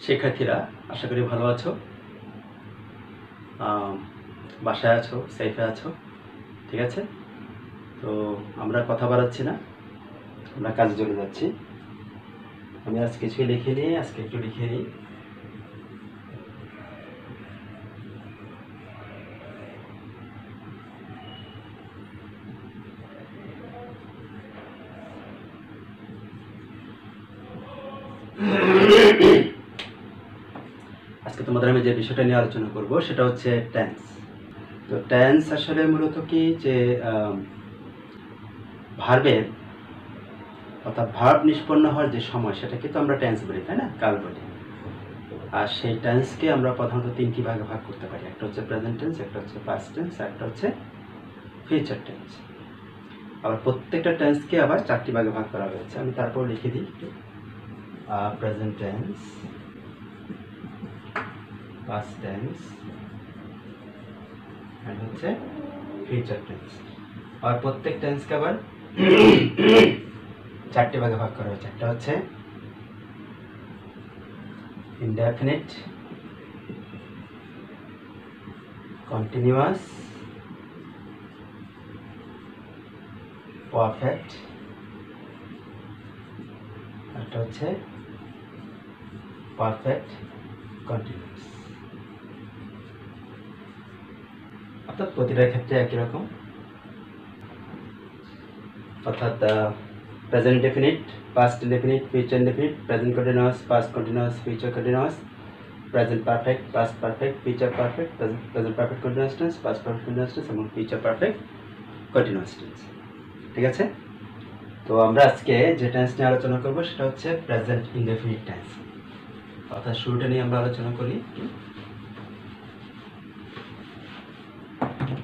শিক্ষার্থীরা আশা করি ভালো আছো, বাসায় আছো, সেফে আছো। ঠিক আছে, তো আমরা কথা বাড়াচ্ছি না, আমরা কাজে চলে যাচ্ছি। আমি আজ কিছুই লিখিনি, আজকে একটু লিখে নিই। আজকে তোমাদের আমি যে বিষয়টা নিয়ে আলোচনা করব সেটা হচ্ছে টেন্স। তো টেন্স আসলে মূলত কি যে ভার্বের অর্থাৎ ভার্ব নিষ্পন্ন হওয়ার যে সময় সেটাকে তো আমরা টেন্স বলি, তাই না, কাল বলি। আর সেই টেন্সকে আমরা প্রধানত তিনটি ভাগে ভাগ করতে পারি। একটা হচ্ছে প্রেজেন্ট টেন্স, একটা হচ্ছে পাস্ট টেন্স, একটা হচ্ছে ফিউচার টেন্স। আবার প্রত্যেকটা টেন্সকে আবার চারটি ভাগে ভাগ করা হয়েছে। আমি তারপর লিখে দিই একটু। প্রেজেন্ট টেন্স, পাস্ট টেন্স আর হচ্ছে ফিউচার টেন্স। আর প্রত্যেক টেন্সকে আবার চারটি ভাগে ভাগ করা হয়েছে। একটা হচ্ছে ইনডেফিনিট, কন্টিনিউয়াস, পারফেক্ট, একটা হচ্ছে পারফেক্ট কন্টিনিউয়াস। অর্থাৎ প্রতিটার ক্ষেত্রে একই রকম। অর্থাৎ present indefinite, past indefinite, future indefinite, present continuous, past continuous, future continuous, present perfect, past perfect, future perfect, present perfect continuous tense, past perfect continuous tense এবং future perfect continuous tense. ঠিক আছে, তো আমরা আজকে যে টেন্স নিয়ে আলোচনা করব সেটা হচ্ছে প্রেজেন্ট ইনডেফিনিট টেন্স। অর্থাৎ শুরুটা নিয়ে আমরা আলোচনা করি,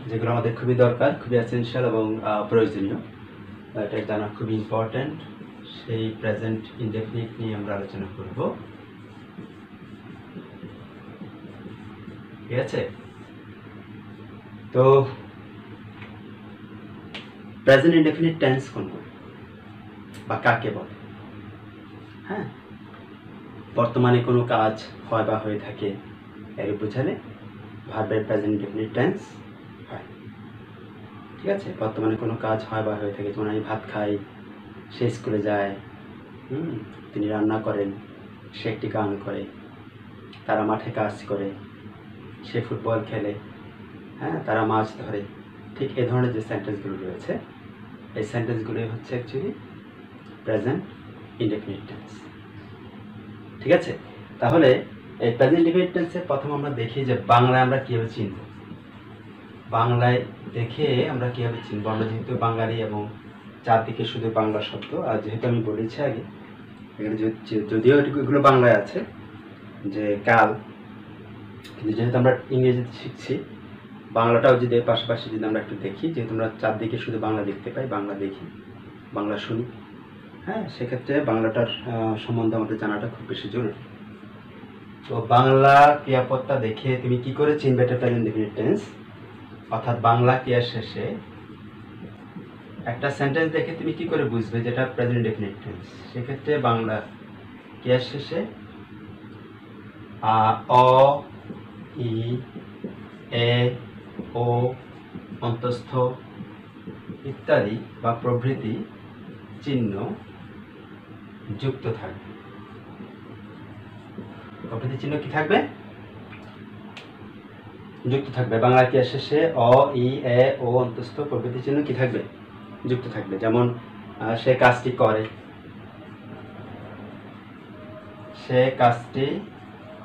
যেগুলো আমাদের খুবই দরকার, খুবই এসেনশিয়াল এবং প্রয়োজনীয়, এটা জানা খুবই ইম্পর্ট্যান্ট। সেই প্রেজেন্ট ইনডেফিনিট নিয়ে আমরা আলোচনা করব। ঠিক আছে, তো প্রেজেন্ট ইনডেফিনিট টেন্স কোনগুলো বা কাকে বলে? হ্যাঁ, বর্তমানে কোনো কাজ হয় বা হয়ে থাকে এর বোঝালে ভার্বের প্রেজেন্ট ইনডেফিনিট টেন্স হয়। ঠিক আছে, বর্তমানে কোনো কাজ হয় বা হয়ে থাকে, যেমন আমি ভাত খাই, সে স্কুলে যায়, তিনি রান্না করেন, সে একটি গান করে, তারা মাঠে কাজ করে, সে ফুটবল খেলে, হ্যাঁ, তারা মাছ ধরে। ঠিক এ ধরনের যে সেন্টেন্সগুলো রয়েছে, এই সেন্টেন্সগুলোই হচ্ছে অ্যাকচুয়ালি প্রেজেন্ট ইনডেফিনিট টেন্স। ঠিক আছে, তাহলে এই প্রেজেন্ট ইনডেফিনিট টেন্সে প্রথম আমরা দেখি যে বাংলায় আমরা কীভাবে চিনব। বাংলায় দেখে আমরা কীভাবে চিনব? আমরা যেহেতু বাঙালি এবং চারদিকে শুধু বাংলা শব্দ, আর যেহেতু আমি বলেছি আগে এখানে যদিও এগুলো বাংলায় আছে যে কাল, কিন্তু যেহেতু আমরা ইংরেজিতে শিখছি, বাংলাটাও যদি এর পাশাপাশি যদি আমরা একটু দেখি, যেহেতু আমরা চারদিকে শুধু বাংলা দেখতে পাই, বাংলা দেখি, বাংলা শুনি, হ্যাঁ, সেক্ষেত্রে বাংলাটার সম্বন্ধে আমাদের জানাটা খুব বেশি জরুরি। তো বাংলা ক্রিয়াপদটা দেখে তুমি কি করে চিনবে এটা প্রেজেন্ট ইনডেফিনিট টেন্স? অর্থাৎ বাংলা ক্রিয়ার শেষে একটা সেন্টেন্স দেখে তুমি কি করে বুঝবে যেটা প্রেজেন্ট ইনডেফিনিট টেন্স? সেক্ষেত্রে বাংলা ক্রিয়ার শেষে অ, ই, এ, ও, অন্তস্থ ইত্যাদি বা প্রভৃতি চিহ্ন যুক্ত থাকবে। প্রভৃতি চিহ্ন কি থাকবে? যুক্ত থাকবে। বাংলা ক্রিয়ার শেষে অ, ই, এ, ও, অন্তস্থ প্রভৃতি চিহ্ন কি থাকবে? যুক্ত থাকবে। যেমন সে কাজটি করে, সে কাজটি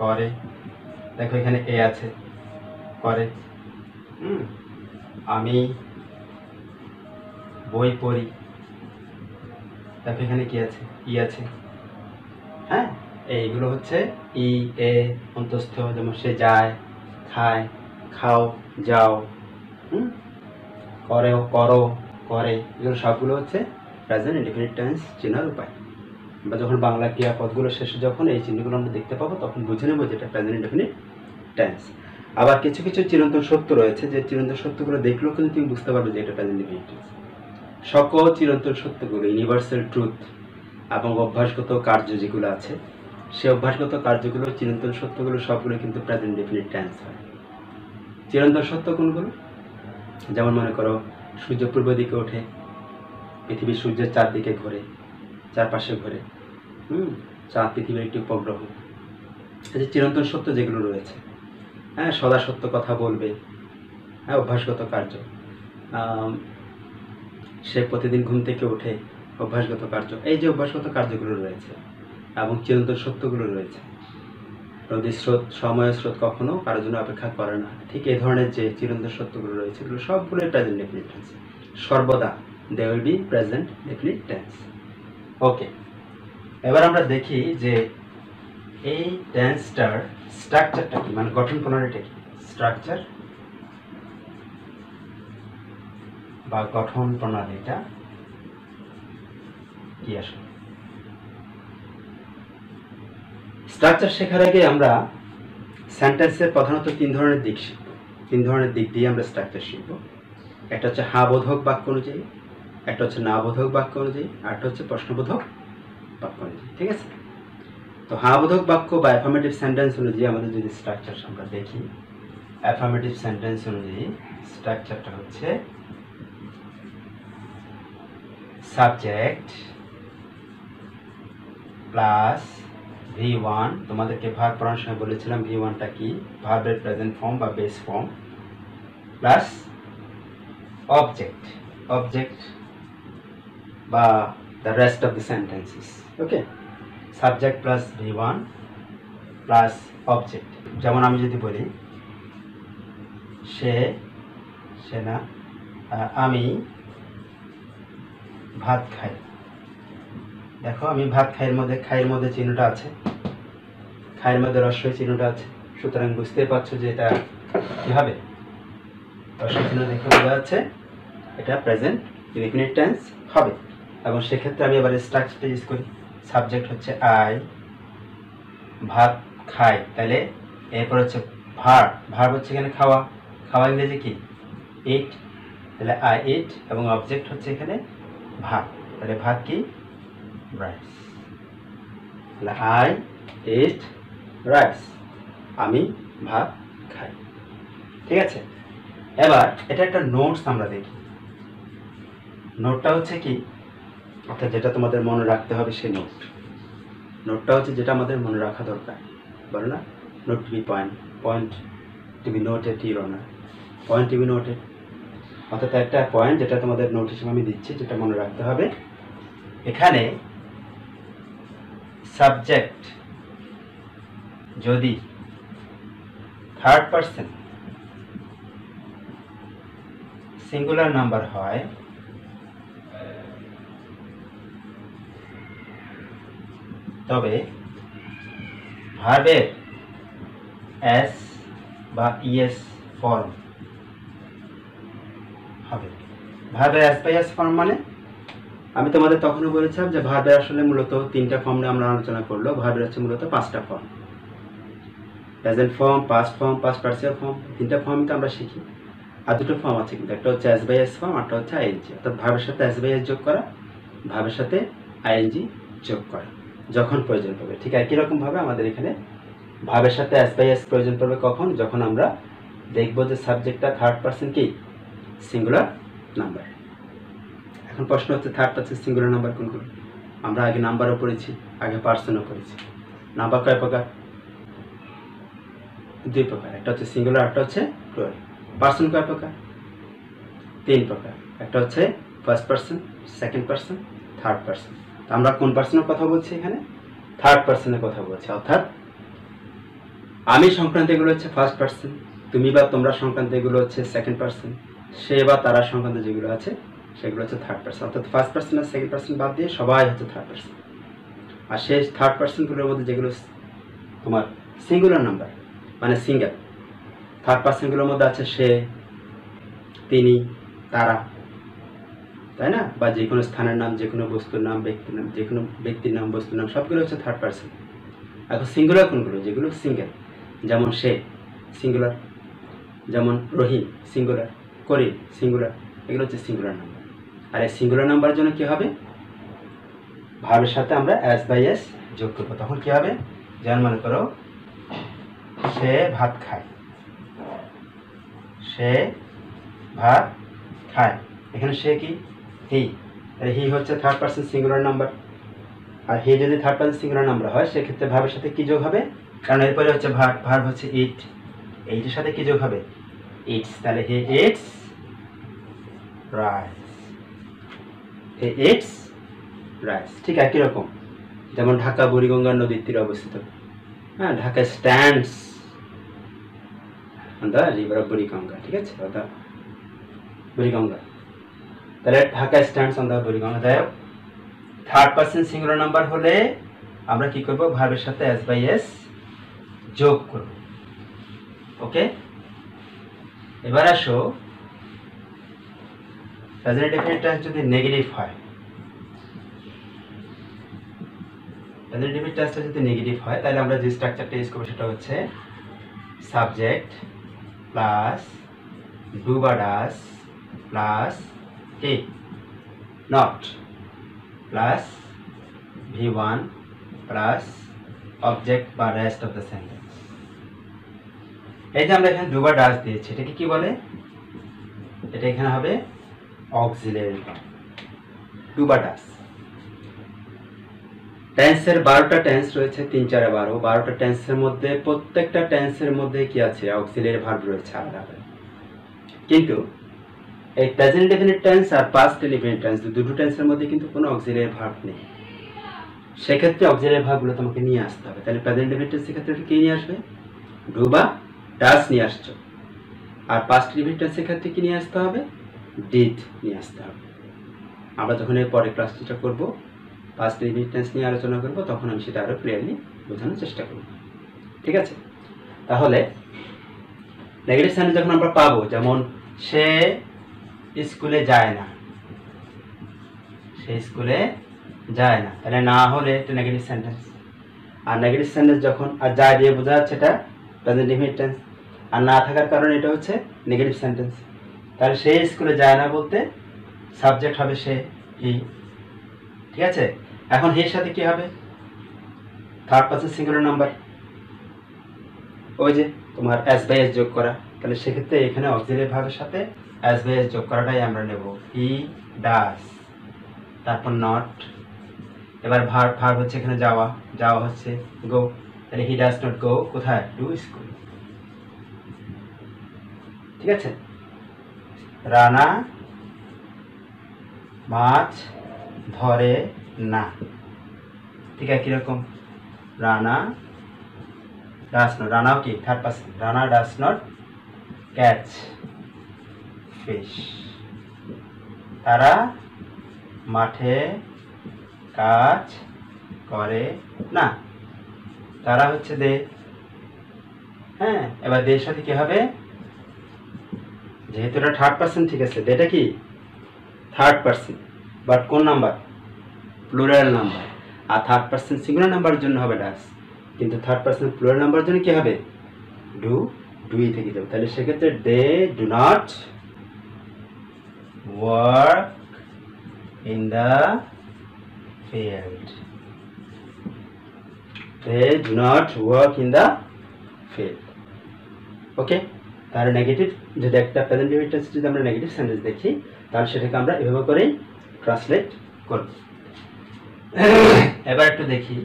করে, দেখো এখানে এ আছে, করে। আমি বই পড়ি, দেখো এখানে কি আছে, ই আছে। হ্যাঁ, এইগুলো হচ্ছে ই, এ, অন্তস্থ। যেমন সে যায়, খায়, খাও, যাও, করেও, করো, করে, এগুলো সবগুলো হচ্ছে প্রেজেন্ট ইনডেফিনিট টেন্স চেনার উপায়। আমরা যখন বাংলা ক্রিয়াপদগুলো শেষে যখন এই চিহ্নগুলো আমরা দেখতে পাবো, তখন বুঝে নেব যে এটা প্রেজেন্ট ইনডেফিনিট টেন্স। আবার কিছু কিছু চিরন্তন সত্য রয়েছে, যে চিরন্তন সত্যগুলো দেখলেও কিন্তু তুমি বুঝতে পারবে যে এটা প্রেজেন্ট ইনডেফিনিট টেন্স। সকল চিরন্তন সত্যগুলো, ইউনিভার্সাল ট্রুথ এবং অভ্যাসগত কার্য যেগুলো আছে, সে অভ্যাসগত কার্যগুলো, চিরন্তন সত্যগুলো সবগুলো কিন্তু প্রেজেন্ট ডেফিনিট টেন্স হয়। চিরন্তন সত্য কোনগুলো? যেমন মনে করো সূর্য পূর্ব দিকে ওঠে, পৃথিবী সূর্যের চারদিকে ঘোরে, চারপাশে ঘোরে, চাঁদ পৃথিবীর একটি উপগ্রহ। এই যে চিরন্তন সত্য যেগুলো রয়েছে, হ্যাঁ, সদা সত্য কথা বলবে, হ্যাঁ, অভ্যাসগত কার্য। সে প্রতিদিন ঘুম থেকে ওঠে, অভ্যাসগত কার্য। এই যে অভ্যাসগত কার্যগুলো রয়েছে এবং চিরন্তন সত্যগুলো রয়েছে, নদীর স্রোত, সময় স্রোত কখনো কারোর জন্য অপেক্ষা করে না, ঠিক এই ধরনের যে চিরন্তন সত্যগুলো রয়েছে এগুলো সবগুলোই প্রেজেন্ট ডেফিনিট টেন্স। সর্বদা they will be present definite tense. Okay, এবার আমরা দেখি যে এই টেন্সটার স্ট্রাকচারটা কি, মানে গঠন প্রণালীটা কি। স্ট্রাকচার বা গঠন প্রণালীটা কি আসলে? স্ট্রাকচার শেখার আগে আমরা সেন্টেন্সের প্রধানত তিন ধরনের দিক শিখব। তিন ধরনের দিক দিয়ে আমরা স্ট্রাকচার শিখব। একটা হচ্ছে হা বোধক বাক্য অনুযায়ী, একটা হচ্ছে না বোধক বাক্য অনুযায়ী, আরটা হচ্ছে প্রশ্নবোধক বাক্য অনুযায়ী। ঠিক আছে? তো হা বোধক বাক্য বা অ্যাফার্মেটিভ সেন্টেন্স অনুযায়ী আমাদের যদি স্ট্রাকচার আমরা দেখি, অ্যাফার্মেটিভ সেন্টেন্স অনুযায়ী স্ট্রাকচারটা হচ্ছে সাবজেক্ট প্লাস V1, তোমাদেরকে ভার্ব পড়ানোর সময় বলেছিলাম V1টা কি, ভার্বের প্রেজেন্ট ফর্ম বা বেস ফর্ম, প্লাস অবজেক্ট বা the rest of the sentences. Okay, subject plus V1 plus object. যেমন আমি যদি বলি সে না আমি ভাত খাই। দেখো আমি ভাত খাইয়ের মধ্যে, খাইয়ের মধ্যে চিহ্নটা আছে, খাইয়ের মধ্যে রস্বই চিহ্নটা আছে, সুতরাং বুঝতেই পারছো যে এটা কি হবে, রস্বই চিহ্ন দেখে বোঝা যাচ্ছে এটা প্রেজেন্ট ডেফিনিট টেন্স হবে। এবং সেক্ষেত্রে আমি এবারে স্ট্রাকচারটা ইউজ করি। সাবজেক্ট হচ্ছে আই, ভাত খাই, তাহলে এরপর হচ্ছে ভার্ব হচ্ছে এখানে খাওয়া, খাওয়া ইংরেজি কি ইট, তাহলে আই ইট, এবং অবজেক্ট হচ্ছে এখানে ভাত, তাহলে ভাত কি রাইস, তাহলে আই ইট রাইস, আমি ভাত খাই। ঠিক আছে? এবার এটা একটা নোটস আমরা দেখি। নোটটা হচ্ছে কি, অর্থাৎ যেটা তোমাদের মনে রাখতে হবে সেই নোটটা হচ্ছে যেটা আমাদের মনে রাখা দরকার। বলো না, note to be point to be noted, your honour, point to be noted, অর্থাৎ একটা পয়েন্ট যেটা তোমাদের নোট হিসেবে আমি দিচ্ছি, যেটা মনে রাখতে হবে। এখানে সাবজেক্ট যদি থার্ড পারসন সিঙ্গুলার নাম্বার হয়, তবে ভার্বের এস বা ইএস ফর্ম হবে। ভার্বের এস বা ইএস ফর্ম মানে আমি তোমাদের তখনও বলেছিলাম যে ভার্বের আসলে মূলত তিনটা ফর্ম নিয়ে আমরা আলোচনা করলো। ভার্বের হচ্ছে মূলত পাঁচটা form, present form, past form, past participle form, তিনটা ফর্মই তো আমরা শিখি। আর দুটো ফর্ম আছে কিন্তু, একটা হচ্ছে এস বাই এস ফর্ম, একটা হচ্ছে আইএনজি, অর্থাৎ ভার্বের সাথে এস বাই এস যোগ করা, ভার্বের সাথে আইএনজি যোগ করা যখন প্রয়োজন পড়বে। ঠিক একই রকমভাবে আমাদের এখানে ভার্বের সাথে এস বাই এস প্রয়োজন পড়বে কখন, যখন আমরা দেখব যে সাবজেক্টটা থার্ড পারসন কি সিঙ্গুলার নাম্বার। এখন প্রশ্ন হচ্ছে থার্ড পারসন সিঙ্গুলার নাম্বার কোনগুলো? আমরা আগে নাম্বারও পড়েছি, আগে পার্সনও পড়েছি। নাম্বার কয় প্রকার? দুই প্রকার, একটা হচ্ছে সিঙ্গুলার, একটা হচ্ছে প্লুরাল। পার্সন কয় প্রকার? তিন প্রকার, একটা হচ্ছে first person, second person, third person. আমরা কোন পার্সনের কথা বলছি এখানে? থার্ড পারসনের কথা বলছি, অর্থাৎ আমি সংক্রান্ত এগুলো হচ্ছে ফার্স্ট পারসন, তুমি বা তোমরা সংক্রান্ত এগুলো হচ্ছে সেকেন্ড পারসন, সে বা তারা সংক্রান্ত যেগুলো আছে সেগুলো হচ্ছে থার্ড পারসন। অর্থাৎ ফার্স্ট পারসন আর সেকেন্ড পারসন বাদ দিয়ে সবাই হচ্ছে থার্ড পারসন। আর সেই থার্ড পারসনগুলোর মধ্যে যেগুলো তোমার সিঙ্গুলার নাম্বার মানে সিঙ্গেল, থার্ড পারসনগুলোর মধ্যে আছে সে, তিনি, তারা, তাই না? বা যে কোনো স্থানের নাম, যে কোনো বস্তুর নাম, ব্যক্তির নাম, যে কোনো ব্যক্তির নাম, বস্তুর নাম, সবগুলো হচ্ছে থার্ড পারসন। এখন সিঙ্গুলার কোনগুলো? যেগুলো সিঙ্গেল, যেমন সে সিঙ্গুলার, যেমন রহিম সিঙ্গুলার, করিম সিঙ্গুলার, এগুলো হচ্ছে সিঙ্গুলার নাম্বার। আর এই সিঙ্গুলার নাম্বারের জন্য কি হবে? ভার্বের সাথে আমরা এস বাই এস যোগ করবো, তখন কি হবে? যেমন মনে করো সে ভাত খায়, সে ভাত খায়, এখানে সে কি হি, তাহলে হি হচ্ছে থার্ড পারসন সিঙ্গুলার নাম্বার। আর হি যদি থার্ড পারসন সিঙ্গুলার নাম্বার হয় সেক্ষেত্রে ভার্বের সাথে কি যোগ হবে, কারণ এরপরে হচ্ছে ভার্ব হচ্ছে ইট, এইটার সাথে কি যোগ হবে ইটস, তাহলে he eats rice, he eats rice. ঠিক একই রকম যেমন ঢাকা বুড়িগঙ্গা নদীর তীরে অবস্থিত, হ্যাঁ Dhaka stands on the river of Buriganga, ঠিক আছে বুড়িগঙ্গা, তাহলে Dhaka stands on the Buriganga. যাই হোক থার্ড পারসন সিঙ্গুলার নাম্বার হলে আমরা কি করব, ভার্বের সাথে এস বাই এস যোগ করব। ওকে, এবার আসো প্রেজেন্ট ইনডেফিনিট টেন্স যদি নেগেটিভ হয়, প্রেজেন্ট ইনডেফিনিট টেন্সটা যদি নেগেটিভ হয় তাহলে আমরা যে স্ট্রাকচারটা ইউজ করব সেটা হচ্ছে সাবজেক্ট প্লাস ডু বা ডাস প্লাস কি not plus V1 plus object বা রেস্ট অফ দ্য সেন্টেন্স। এই যে আমরা এখানে ডু বা ডাস দিয়েছি, এটাকে কি বলে, এটা এখানে হবে অক্সিলারি ভার্ব, ডু বা ডাস। টেন্সের 12টা টেন্স রয়েছে, 3 4 12, 12টা টেন্সের মধ্যে প্রত্যেকটা টেন্সের মধ্যে কি আছে, অক্সিলারি ভার্ব রয়েছে আলাদা আলাদা। কিন্তু এই প্রেজেন্ট ইনডেফিনিট টেন্স আর পাস্ট ইনডেফিনিট টেন্স দুটো টেন্সের মধ্যে কিন্তু কোনো অক্সিলারি ভার্ব নেই, সেক্ষেত্রে অক্সিলারি ভার্বগুলো তোমাকে নিয়ে আসতে হবে। তাহলে প্রেজেন্ট ইনডেফিনিট টেন্সের ক্ষেত্রে কি নিয়ে আসবে, ডু বা ডাস নিয়ে আসছো, আর পাস্ট ইনডেফিনিট টেন্সের ক্ষেত্রে কি নিয়ে আসতে হবে, ডিড নিয়ে আসতে হবে। আমরা যখন এর পরে ক্লাসটা করব পাস্ট ইনডেফিনিট টেন্স নিয়ে আলোচনা করব তখন আমি সেটা আরো ক্লিয়ারলি বোঝানোর চেষ্টা করব, ঠিক আছে। তাহলে নেগেটিভ সেন্টেন্স যখন আমরা পাবো, যেমন সে স্কুলে যায় না, সে স্কুলে যায় না, তাহলে না হলে এটা নেগেটিভ সেন্টেন্স। আর নেগেটিভ সেন্টেন্স যখন আর যায় দিয়ে বোঝা যাচ্ছে এটা প্রেজেন্ট ইনডেফিনিট টেন্স, আর না থাকার কারণে এটা হচ্ছে নেগেটিভ সেন্টেন্স। তাহলে সে স্কুলে যায় না বলতে সাবজেক্ট হবে সে, হি, ঠিক আছে। এখন হির সাথে কি হবে, থার্ড পারসন সিঙ্গুলার নাম্বার, ওই যে তোমার এস বাই এস যোগ করা, তাহলে সেক্ষেত্রে এখানে অক্সিলারি ভার্বের সাথে এস বাই এস যোগ করাটাই আমরা নেব, হি ডাস, তারপর নট, এবার ভার্ব হচ্ছে এখানে যাওয়া, যাওয়া হচ্ছে গো, তাহলে হি ডাস নট গো কোথায়, টু স্কুল, ঠিক আছে। রানা মাছ ধরে না, ঠিক আছে কিরকম, রানা ডাস নট, রানাও কি third person, Rana does not catch fish, তারা মাঠে কাজ করে না, তারা হচ্ছে দে, হ্যাঁ। এবার দের সাথে কি হবে, যেহেতু এটা থার্ড পারসন, ঠিক আছে, এটা কি থার্ড পারসন, বাট কোন নাম্বার, প্লুরাল নাম্বার, আর থার্ড পারসন সিঙ্গুলার নাম্বারের জন্য হবে ডাস, কিন্তু থার্ড পারসন প্লুরাল নাম্বারের জন্য কি হবে, ডু, ডুই থেকে যাবে। তাহলে সেক্ষেত্রে they do not work in the field, they do not work in the field. Okay, তাহলে নেগেটিভ যদি একটা প্রেজেন্ট ইনডেফিনিট টেন্স যদি আমরা নেগেটিভ সেন্টেন্স দেখি তাহলে সেটাকে আমরা এভাবে করেই ট্রান্সলেট করব। এবার একটু দেখি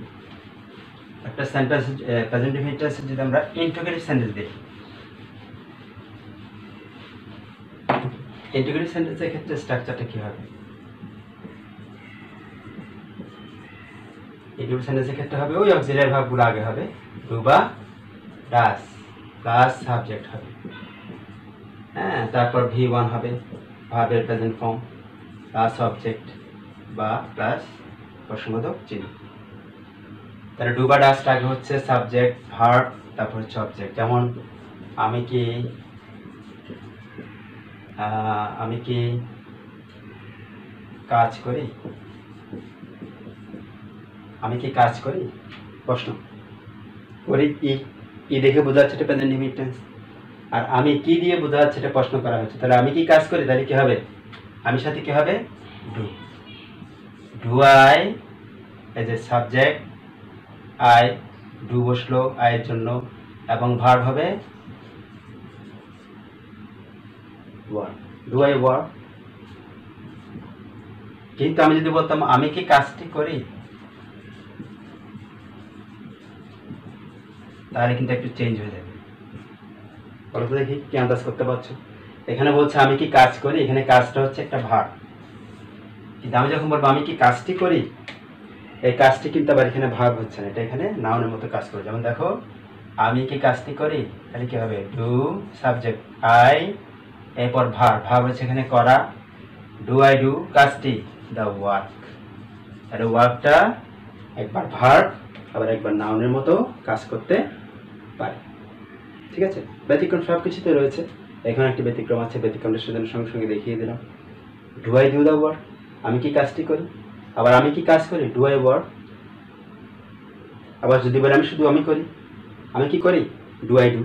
একটা সেন্টেন্স প্রেজেন্ট ইনডেফিনিট টেন্সের যদি আমরা ইন্টিগ্রেটিভ সেন্টেন্স দেখি, ইন্টিগ্রেটিভ সেন্টেন্সের ক্ষেত্রে স্ট্রাকচারটা কি হবে, ইন্টিগ্রেটিভ সেন্টেন্সের ক্ষেত্রে হবে ওই অক্সিলারি ভার্বগুলো আগে হবে, ডু বা ডাস প্লাস সাবজেক্ট হবে, হ্যাঁ, তারপর V1 হবে ভার্বের প্রেজেন্ট ফর্ম প্লাস অবজেক্ট বা প্লাস প্রশ্নবোধক চিহ্ন। তাহলে ডু বা ডাসটা আগে হচ্ছে সাবজেক্ট ভার্ব তারপর হচ্ছে অবজেক্ট, যেমন আমি কি কাজ করি, আমি কি কাজ করি, প্রশ্ন করি, ই দেখে বোঝা যাচ্ছে এটা প্রেজেন্ট ইনডেফিনিট টেন্স, আর আমি কি দিয়ে বোঝা যাচ্ছে এটা প্রশ্ন করা হচ্ছে, তাহলে আমি কি কাজ করি, তাহলে কি হবে, আমি সাথে কি হবে, do, do I as a subject, I do বসলো আয়ের জন্য, এবং ভার্ব হবে ওয়ার্ক। Do I work. কিন্তু আমি যদি বলতাম আমি কি কাজটি করি, তাহলে কিন্তু একটু চেঞ্জ হয়ে যাবে। বলো তো দেখি, কি আন্দাজ করতে পারছো? এখানে বলছে আমি কি কাজ করি, এখানে কাজটা হচ্ছে একটা ভার্ব। কিন্তু আমি যখন বলবো আমি কি কাজটি করি, এই কাজটি কিন্তু আবার এখানে ভার্ব হচ্ছে না, এটা এখানে নাউনের মতো কাজ করে। যেমন দেখো, আমি কি কাজটি করি, তাহলে কি হবে? ডু সাবজেক্ট আই, এরপর ভার্ব, ভার্ব হচ্ছে এখানে করা। ডু আই ডু কাজটি, দ্য ওয়ার্ক। তাহলে ওয়ার্কটা একবার ভার্ব আবার একবার নাউনের মতো কাজ করতে পারে। ঠিক আছে, ব্যতিক্রম সব কিছুতে রয়েছে, এখানে একটি ব্যতিক্রম আছে, ব্যতিক্রমটা সেজন্য সঙ্গে সঙ্গে দেখিয়ে দিলাম। Do I do the work, আমি কি কাজটি করি। আবার আমি কি কাজ করি, ডু আই ওয়ার্ক। আবার যদি বলে আমি শুধু আমি করি, আমি কি করি, do I do,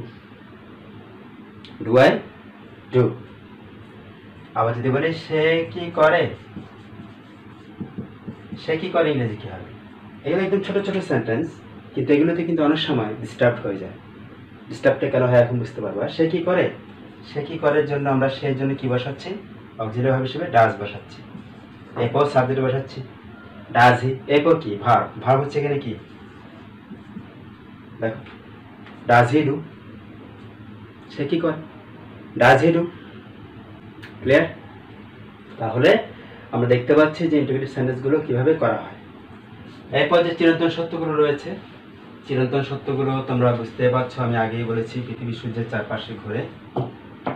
do I do. আবার যদি বলে সে কি করে, সে কি করে ইংরেজি কি হবে? এগুলো একদম ছোট ছোট সেন্টেন্স, কিন্তু এগুলোতে কিন্তু অনেক সময় ডিস্টার্ব হয়ে যায়। ডিস্টার্বটা কেন হয় এখন বুঝতে পারবা। সে কি করে, সে কি করার জন্য আমরা সেই জন্য কি বসাচ্ছি, অক্সিলারি ভার্ব হিসেবে ডাজ বসাচ্ছি, এরপর সাবজেক্ট বসাচ্ছি ডাজ হি, এরপর কি ভার্ব, ভার্ব হচ্ছে এখানে কি, দেখো ডাজ হি ডু, সে কি করে, ডাজ হি ডু। ক্লিয়ার? তাহলে আমরা দেখতে পাচ্ছি যে ইন্টিগ্রেটিভ সেন্টেন্সগুলো কিভাবে করা হয়। এরপর যে চিরন্তন সত্যগুলো রয়েছে, চিরন্তন সত্যগুলো তোমরা বুঝতে পারছো, আমি আগেই বলেছি পৃথিবী সূর্যের চারপাশে ঘুরে।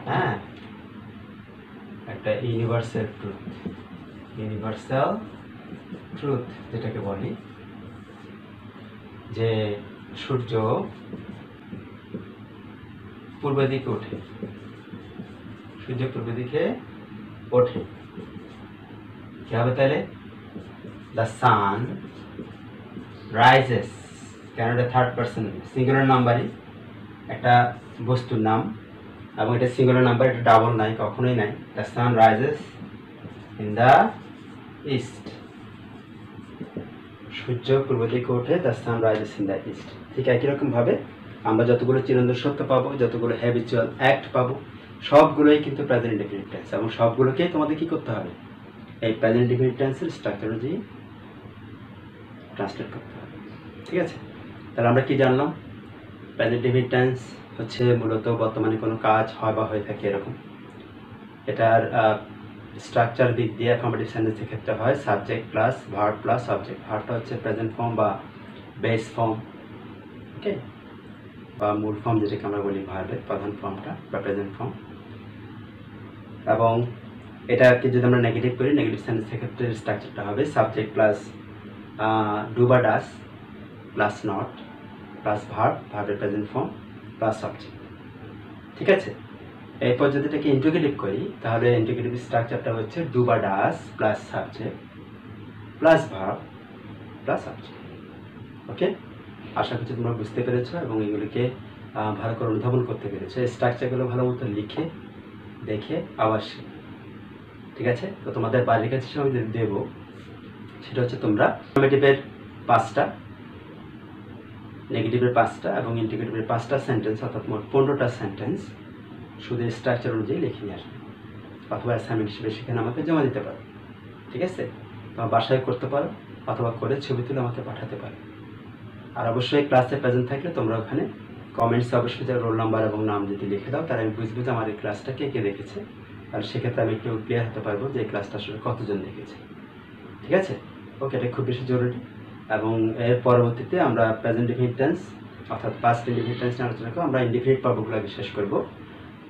হ্যাঁ, একটা ইউনিভার্সাল ট্রুথ, ইউনিভার্সাল ট্রুথ যেটাকে বলি, যে সূর্য পূর্ব দিকে ওঠে, সূর্য পূর্ব দিকে ওঠে, কি হবে তাহলে? The sun rises. কেন? এটা থার্ড পার্সন সিঙ্গুলার নাম্বারই, একটা বস্তুর নাম, এবং এটা সিঙ্গুলার নাম্বার, এটা ডাবল নাই, কখনোই নাই। The sun rises in the east, সূর্য পূর্ব দিকে ওঠে, the sun rises in the east. ঠিক একই রকমভাবে আমরা যতগুলো চিরন্তন সত্য পাবো, যতগুলো হ্যাবিচুয়াল অ্যাক্ট পাবো, সবগুলোই কিন্তু প্রেজেন্ট ইনডেফিনিট টেন্স, এবং সবগুলোকেই তোমাদের কি করতে হবে, এই প্রেজেন্ট ইনডেফিনিট টেন্সের স্ট্রাকচার অনুযায়ী ট্রান্সলেট করতে হবে। ঠিক আছে, তাহলে আমরা কি জানলাম? প্রেজেন্ট ইনডেফিনিট টেন্স হচ্ছে মূলত বর্তমানে কোনো কাজ হয় বা হয়ে থাকে এরকম। এটার স্ট্রাকচার দিক দিয়ে অ্যাফার্মেটিভ সেন্টেন্সের ক্ষেত্রে হয় subject plus verb plus subject. ভার্বটা হচ্ছে প্রেজেন্ট ফর্ম বা বেস ফর্ম, ওকে, বা মূল ফর্ম যেটাকে আমরা বলি ভার্বের প্রধান ফর্মটা বা প্রেজেন্ট ফর্ম। এবং এটাকে যদি আমরা নেগেটিভ করি, নেগেটিভ সেন্টেন্সের ক্ষেত্রে স্ট্রাকচারটা হবে সাবজেক্ট প্লাস ডু বা does plus not plus verb, ভার্বের প্রেজেন্ট ফর্ম প্লাস সাবজেক্ট। ঠিক আছে, এরপর যদি এটাকে ইন্টিগ্রেটিভ করি, তাহলে ইন্টিগ্রেটিভ স্ট্রাকচারটা হচ্ছে ডু বা does plus subject plus verb plus subject. Okay, আশা করছি তোমরা বুঝতে পেরেছো এবং এগুলিকে ভালো করে অনুধাবন করতে পেরেছো। এই স্ট্রাকচারগুলো ভালো মতো লিখে দেখে আবার শিখো। ঠিক আছে, তো তোমাদের বাড়ির কাছে আমি দেবো, সেটা হচ্ছে তোমরা নেগেটিভের 5টা, নেগেটিভের 5টা এবং ইন্টিগ্রেটিভের 5টা সেন্টেন্স, অর্থাৎ মোট 15টা সেন্টেন্স শুধু স্ট্রাকচার অনুযায়ী লিখে নিয়ে আসবে, অথবা অ্যাসাইনমেন্ট হিসেবে সেখানে আমাকে জমা দিতে পারো। ঠিক আছে, তোমার বাসায় করতে পারো, অথবা করে ছবি তুলে আমাকে পাঠাতে পারো। আর অবশ্যই ক্লাসে প্রেজেন্ট থাকলে তোমরা ওখানে কমেন্টসে অবশ্যই যে রোল নাম্বার এবং নাম যদি লিখে দাও, তাহলে আমি বুঝবো যে আমার এই ক্লাসটা কে কে দেখেছে, আর সেক্ষেত্রে আমি একটু ক্লিয়ার হতে পারবো যে এই ক্লাসটা আসলে কতজন দেখেছে। ঠিক আছে, ওকে, এটা খুব বেশি জরুরি। এবং এর পরবর্তীতে আমরা প্রেজেন্ট ইনডেফিনিট টেন্স অর্থাৎ পাস্ট ইনডেফিনিট টেন্স নিয়ে আলোচনা করব। আমরা ইনডেফিনিট পর্বগুলো আগে শেষ করব,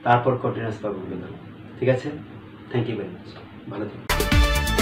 তারপর কন্টিনিউয়াস পর্বগুলো দেবো। ঠিক আছে, থ্যাংক ইউ ভেরি মাচ, ভালো থাকবেন।